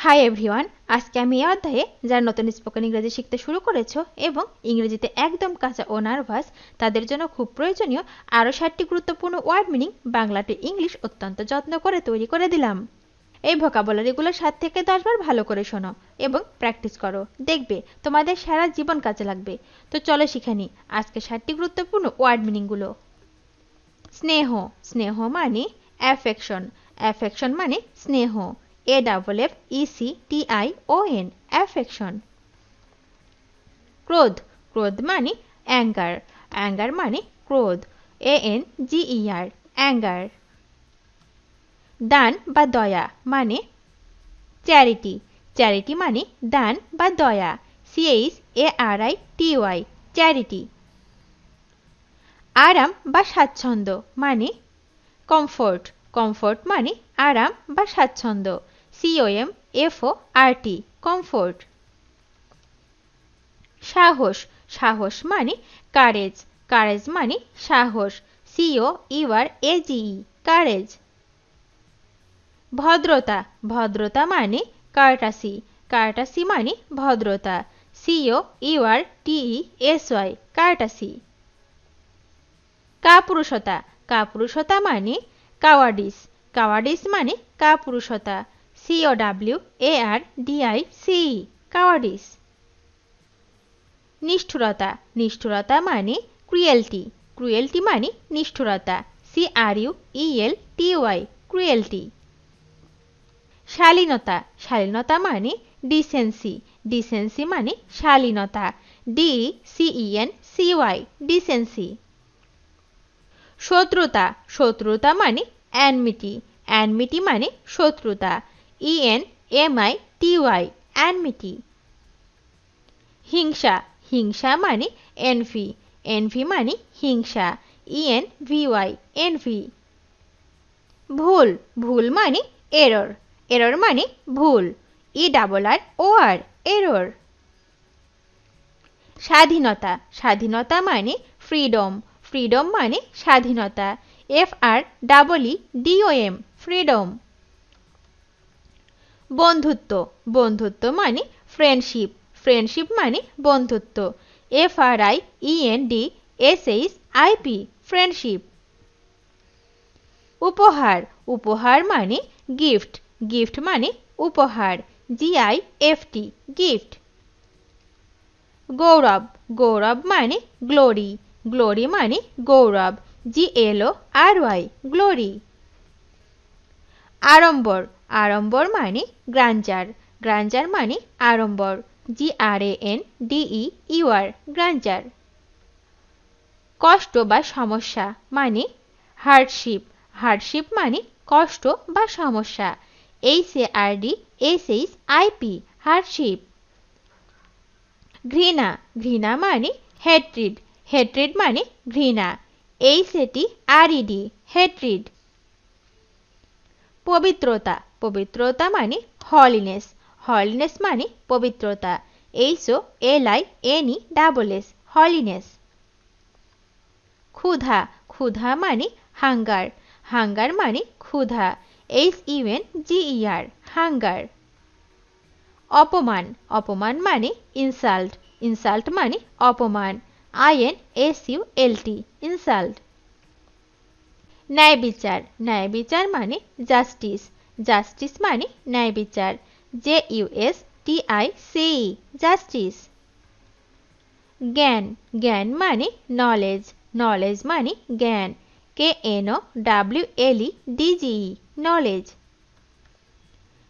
Hi everyone, আজকে আমি এই অধ্যায়ে যারা নতুন স্পোকেন ইংরেজি শিখতে শুরু করেছো এবং ইংরেজিতে একদম কাঁচা ও নার্ভাস তাদের জন্য খুব প্রয়োজনীয় আরও 7টি গুরুত্বপূর্ণ word meaning Bangla to English অত্যন্ত যত্ন করে তৈরি করে দিলাম। এই ভোকাবুলারিগুলো 7 থেকে 10 বার ভালো করে শোনো এবং প্র্যাকটিস করো, দেখবে তোমাদের সারা জীবন কাজে লাগবে। তো চলো শিখে নিই আজকে 7টি গুরুত্বপূর্ণ ওয়ার্ড মিনিংগুলো। স্নেহ, স্নেহ মানে অ্যাফেকশন, অ্যাফেকশন মানে স্নেহ, AFFECTION, অ্যাফেকশন। ক্রোধ, ক্রোধ মানে অ্যাঙ্গার, অ্যাঙ্গার মানে ক্রোধ, ANGER, অ্যাঙ্গার। দান বা দয়া মানে চ্যারিটি, চ্যারিটি মানে দান বা দয়া, CHARITY, চ্যারিটি। আরাম বা স্বাচ্ছন্দ্য মানে কমফোর্ট, কমফোর্ট মানে আরাম বা স্বাচ্ছন্দ্য, COMFORT, কমফোর্ট। সাহস, সাহস মানে কারেজ, কারেজ মানে সাহস, COURAGE, কারেজ। ভদ্রতা, ভদ্রতা মানে কার্টাসি, কার্টাসি মানে ভদ্রতা, COURTESY, কার্টাসি। কাপুরুষতা, কাপুরুষতা মানে কাওয়ার্ডিস, কাওয়ার্ডিস মানে কাপুরুষতা, COWARDICE, কাওয়ার্ডিস। নিষ্ঠুরতা, নিষ্ঠুরতা মানে ক্রুয়েলটি, ক্রুয়েলটি মানে নিষ্ঠুরতা, CRUELTY, ক্রুয়েলটি। শালীনতা, শালীনতা মানে ডিসেন্সি, ডিসেন্সি মানে শালীনতা, DECENCY, ডিসেন্সি। শত্রুতা, শত্রুতা মানে অ্যানমিটি, অ্যানমিটি মানে শত্রুতা, ENMITY, অ্যানমিটি। হিংসা, হিংসা মানে এনভি, এনভি মানে হিংসা, ENVY, এনভি। ভুল, ভুল মানে এরর, এরর মানে ভুল, ERROR, এরর। স্বাধীনতা, স্বাধীনতা মানে ফ্রিডম, ফ্রিডম মানে স্বাধীনতা, FREEDOM, ফ্রিডম। বন্ধুত্ব, বন্ধুত্ব মানে ফ্রেন্ডশিপ, ফ্রেন্ডশিপ মানে বন্ধুত্ব, FRIENDSHIP, ফ্রেন্ডশিপ। উপহার, উপহার মানে গিফট, গিফট মানে উপহার, GIFT, গিফট। গৌরব, গৌরব মানে গ্লোরি, গ্লোরি মানে গৌরব, GLORY, গ্লোরি। আড়ম্বর, আড়ম্বর মানে গ্র্যান্ডার, গ্র্যান্ডার মানে আড়ম্বর, GRANDEUR, গ্র্যান্ডার। কষ্ট বা সমস্যা মানে হার্ডশিপ, হার্ডশিপ মানে কষ্ট বা সমস্যা, HARDSHIP, হার্ডশিপ। ঘৃণা, ঘৃণা মানে হেট্রিড, হেট্রিড মানে ঘৃণা, HATRED, হেট্রিড। পবিত্রতা, পবিত্রতা মানে হলিনেস, হলিনেস মানে পবিত্রতা, HOLINESS, হলিনেস। ক্ষুধা, ক্ষুধা মানে হাঙ্গার, হাঙ্গার মানে ক্ষুধা, HUNGER, হাঙ্গার। অপমান, অপমান মানে ইনসাল্ট, ইনসাল্ট মানে অপমান, INSULT, ইনসাল্ট। ন্যায় বিচার, ন্যায় বিচার মানে জাস্টিস, জাস্টিস মানে ন্যায় বিচার, JUSTICE, জাস্টিস। জ্ঞান, জ্ঞান মানে নলেজ, নলেজ মানে জ্ঞান, KNOWLEDGE, নলেজ।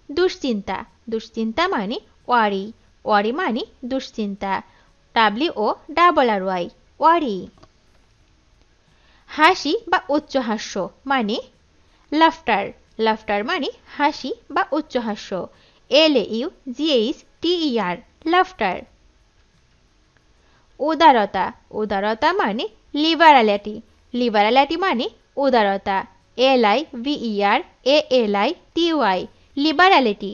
দুশ্চিন্তা, দুশ্চিন্তা মানে ওয়ারি, ওয়ারি মানে দুশ্চিন্তা, WORRY, ওয়ারি। হাসি বা উচ্চহাস্য মানে লাফটার, লাফটার মানে হাসি বা উচ্চহাস্য, LAUGHTER, লাফটার। উদারতা, উদারতা মানে লিবারালিটি, লিবারালিটি মানে উদারতা, LIBERALITY, লিবারালিটি।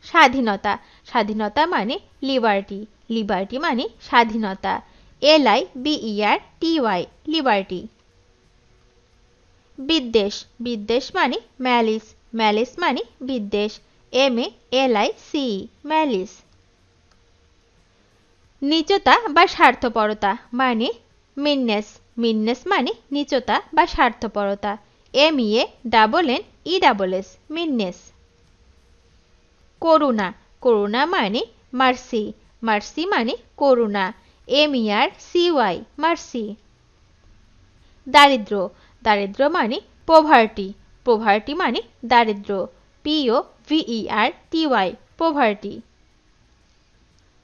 স্বাধীনতা, স্বাধীনতা মানে লিবার্টি, লিবার্টি মানে স্বাধীনতা, LIBERTY, লিবার্টি। বিদ্বেষ, বিদ্বেষ মানে ম্যালিস, ম্যালিস মানে বিদ্বেষ, MALICE ম্যালিস। নীচতা বা স্বার্থপরতা মানে মিননেস, মিননেস মানে নীচতা বা স্বার্থপরতা, MEANNESS মিননেস। করুণা, করুণা মানে মার্সি, মার্সি মানে করুণা, MERCY মার্সি। দারিদ্র, দারিদ্র মানে পোভার্টি, পোভার্টি মানে দারিদ্র, POVERTY পোভার্টি।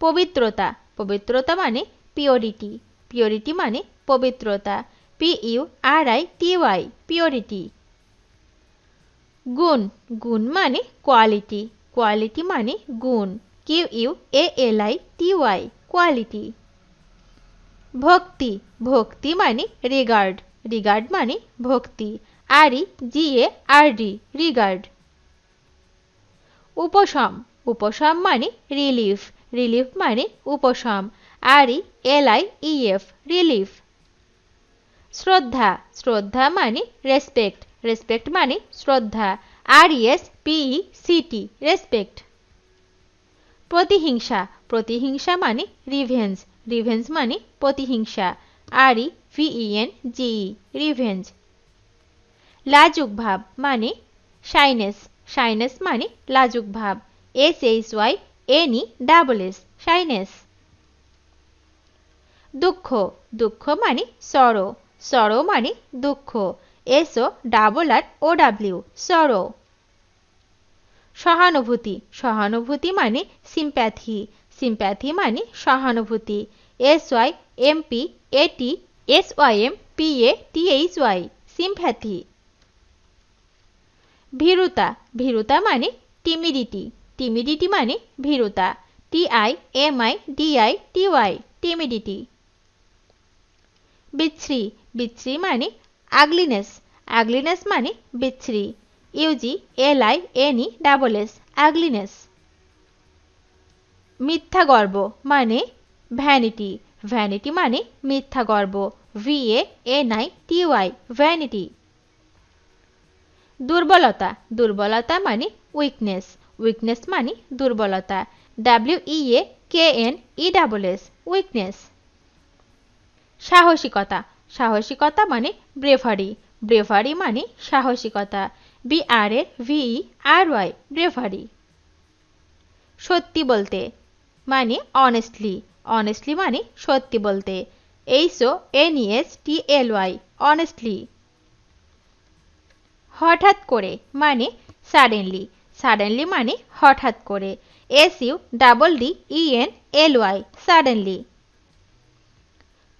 পবিত্রতা, পবিত্রতা মানে পিওরিটি, পিওরিটি মানে পবিত্রতা, PURITY পিওরিটি। গুণ, গুণ মানে কোয়ালিটি, কোয়ালিটি মানে গুণ, QUALITY কোয়ালিটি। ভক্তি, ভক্তি মানে রিগার্ড, রিগার্ড মানে ভক্তি, REGARD রিগার্ড। উপশম, উপশম মানে রিলিফ, রিলিফ মানে উপশম, RELIEF রিলিফ। শ্রদ্ধা, শ্রদ্ধা মানে রেসপেক্ট, রেসপেক্ট মানে শ্রদ্ধা, RESPECT রেসপেক্ট। প্রতিহিংসা, প্রতিহিংসা মানে রিভেঞ্জ, রিভেঞ্জ মানে প্রতিহিংসা, REVENGE রিভেঞ্জ। লাজুক ভাব মানে শাইনেস, শাইনেস মানে লাজুক ভাব, SHYNESS শাইনেস। দুঃখ, দুঃখ মানে সরো, সরো মানে দুঃখ, SORROW সরো। সহানুভূতি, সহানুভূতি মানে সিম্প্যাথি, সিম্প্যাথি মানে সহানুভূতি, SYMPATHY সিম্প্যাথি। ভীরুতা, ভীরুতা মানে টিমিডিটি, টিমিডিটি মানে ভীরুতা, TIMIDITY টিমিডিটি। বিচ্ছিরি, বিচ্ছিরি মানে আগলিনেস, আগলিনেস মানে বিচ্ছিরি, UGLINESS আগলিনেস। মিথ্যা গর্ব মানে ভ্যানিটি, ভ্যানিটি মানে মিথ্যা গর্ব, VANITY ভ্যানিটি। দুর্বলতা, দুর্বলতা মানে উইকনেস, উইকনেস মানে দুর্বলতা, WEAKNESS উইকনেস। সাহসিকতা, সাহসিকতা মানে ব্রেভারি, ব্রেভারি মানে সাহসিকতা, BRAVERY ব্রেভারি। সত্যি বলতে মানে অনেস্টলি, অনেস্টলি মানে সত্যি বলতে, HONESTLY অনেস্টলি। হঠাৎ করে মানে সাডেনলি, সাডেনলি মানে হঠাৎ করে, SUDDENLY সাডেনলি।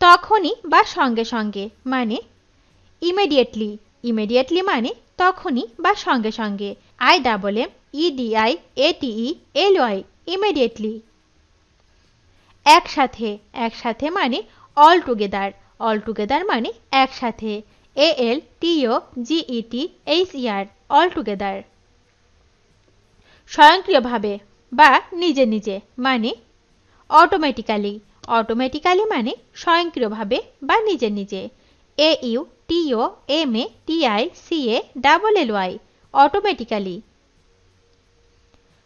তখনই বা সঙ্গে সঙ্গে মানে ইমিডিয়েটলি, ইমিডিয়েটলি মানে তখনই বা সঙ্গে সঙ্গে, IMMEDIATELY ইমিডিয়েটলি। একসাথে, একসাথে মানে অল টুগেদার, অল টুগেদার মানে একসাথে, ALTOGETHER অল টুগেদার। স্বয়ংক্রিয়ভাবে বা নিজে নিজে মানে অটোমেটিক্যালি, অটোমেটিক্যালি মানে স্বয়ংক্রিয়ভাবে বা নিজে নিজে, AUTOMATICALLY অটোমেটিক্যালি।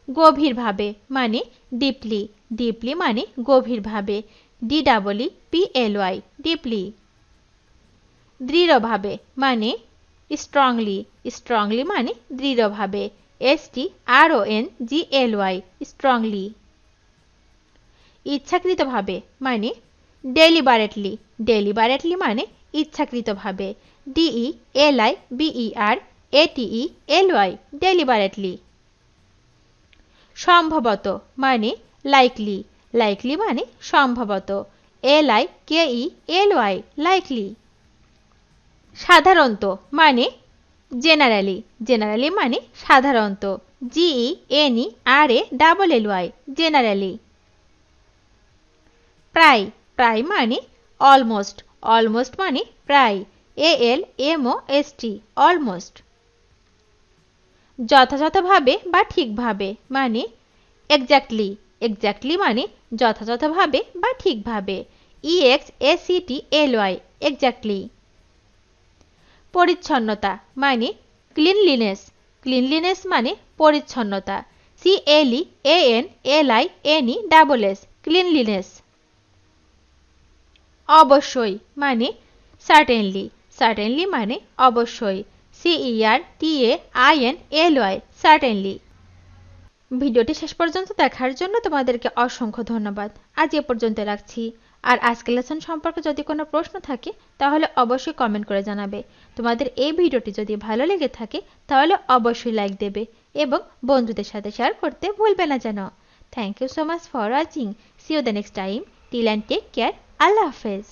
গভীরভাবে মানে ডিপলি, ডিপলি মানে গভীরভাবে, DEEPLY ডিপলি। দৃঢ়ভাবে মানে স্ট্রংলি, স্ট্রংলি মানে দৃঢ়ভাবে, STRONGLY স্ট্রংলি। ইচ্ছাকৃতভাবে মানে ডেলিবারেটলি, ডেলিবারেটলি মানে ইচ্ছাকৃতভাবে, DELIBERATELY ডেলিবারেটলি। সম্ভবত মানে লাইকলি, লাইকলি মানে সম্ভবত, LIKELY লাইকলি। সাধারণত মানে জেনারেলি, জেনারেলি মানে সাধারণত, GENERALLY জেনারেলি। প্রায়, প্রায় মানে অলমোস্ট, অলমোস্ট মানে প্রায়, ALMOST অলমোস্ট। যথাযথভাবে বা ঠিকভাবে মানে এক্স্যাক্টলি, এক্স্যাক্টলি মানে যথাযথভাবে বা ঠিকভাবে, EXACTLY এক্স্যাক্টলি। পরিচ্ছন্নতা মানে ক্লিনলিনেস, ক্লিনলিনেস মানে পরিচ্ছন্নতা। CLEANLINESS cleanliness. অবশ্যই মানে সার্টেনলি। সার্টেনলি মানে অবশ্যই। CERTAINLY certainly. ভিডিওটি শেষ পর্যন্ত দেখার জন্য তোমাদেরকে অসংখ্য ধন্যবাদ। আজ এ পর্যন্ত রাখছি। আর আজকের লেসন সম্পর্কে যদি কোনো প্রশ্ন থাকে তাহলে অবশ্যই কমেন্ট করে জানাবে। তোমাদের এই ভিডিওটি যদি ভালো লেগে থাকে তাহলে অবশ্যই লাইক দেবে এবং বন্ধুদের সাথে শেয়ার করতে ভুলবে না যেন। Thank you so much for watching. See you the next time. Till and take care. আল্লাহ হাফেজ।